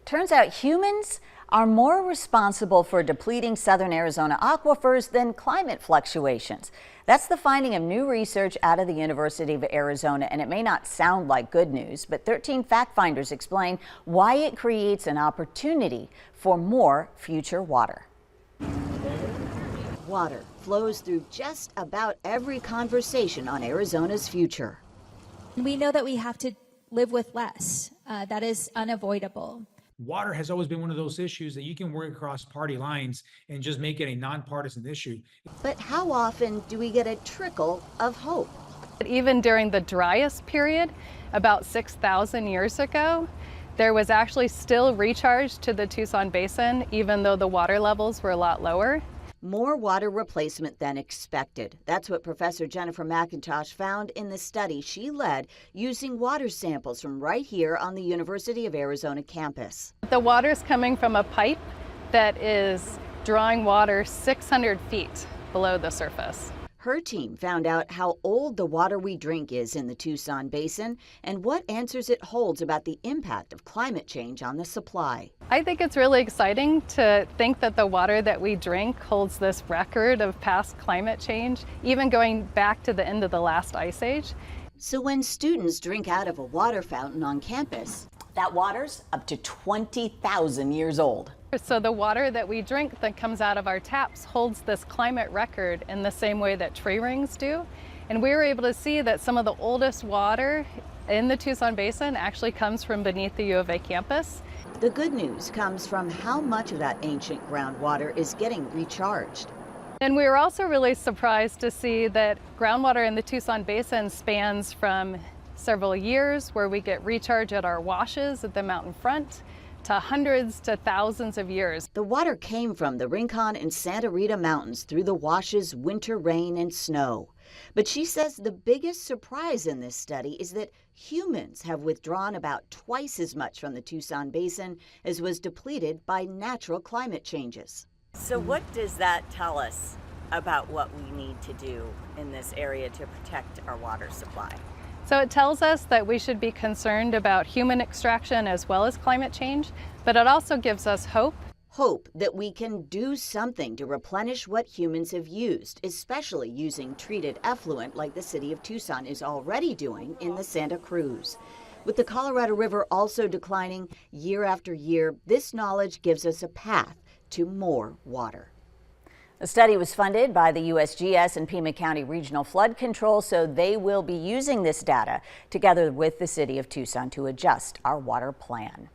Turns out humans are more responsible for depleting southern Arizona aquifers than climate fluctuations. That's the finding of new research out of the University of Arizona, and it may not sound like good news, but 13 fact finders explain why it creates an opportunity for more future water. Water flows through just about every conversation on Arizona's future. We know that we have to live with less. That is unavoidable. Water has always been one of those issues that you can work across party lines and just make it a nonpartisan issue. But how often do we get a trickle of hope? Even during the driest period, about 6,000 years ago, there was actually still recharge to the Tucson Basin, even though the water levels were a lot lower. More water replacement than expected. That's what Professor Jennifer McIntosh found in the study she led using water samples from right here on the University of Arizona campus. The water is coming from a pipe that is drawing water 600 feet below the surface. Her team found out how old the water we drink is in the Tucson Basin and what answers it holds about the impact of climate change on the supply. I think it's really exciting to think that the water that we drink holds this record of past climate change, even going back to the end of the last ice age. So when students drink out of a water fountain on campus, that water's up to 20,000 years old. So the water that we drink that comes out of our taps holds this climate record in the same way that tree rings do. And we were able to see that some of the oldest water in the Tucson Basin actually comes from beneath the U of A campus. The good news comes from how much of that ancient groundwater is getting recharged. And we were also really surprised to see that groundwater in the Tucson Basin spans from several years where we get recharge at our washes at the mountain front to hundreds to thousands of years. The water came from the Rincon and Santa Rita Mountains through the washes, winter rain, and snow. But she says the biggest surprise in this study is that humans have withdrawn about twice as much from the Tucson Basin as was depleted by natural climate changes. So what does that tell us about what we need to do in this area to protect our water supply? So it tells us that we should be concerned about human extraction as well as climate change, but it also gives us hope. Hope that we can do something to replenish what humans have used, especially using treated effluent like the city of Tucson is already doing in the Santa Cruz. With the Colorado River also declining year after year, this knowledge gives us a path to more water. The study was funded by the USGS and Pima County Regional Flood Control, so they will be using this data together with the city of Tucson to adjust our water plan.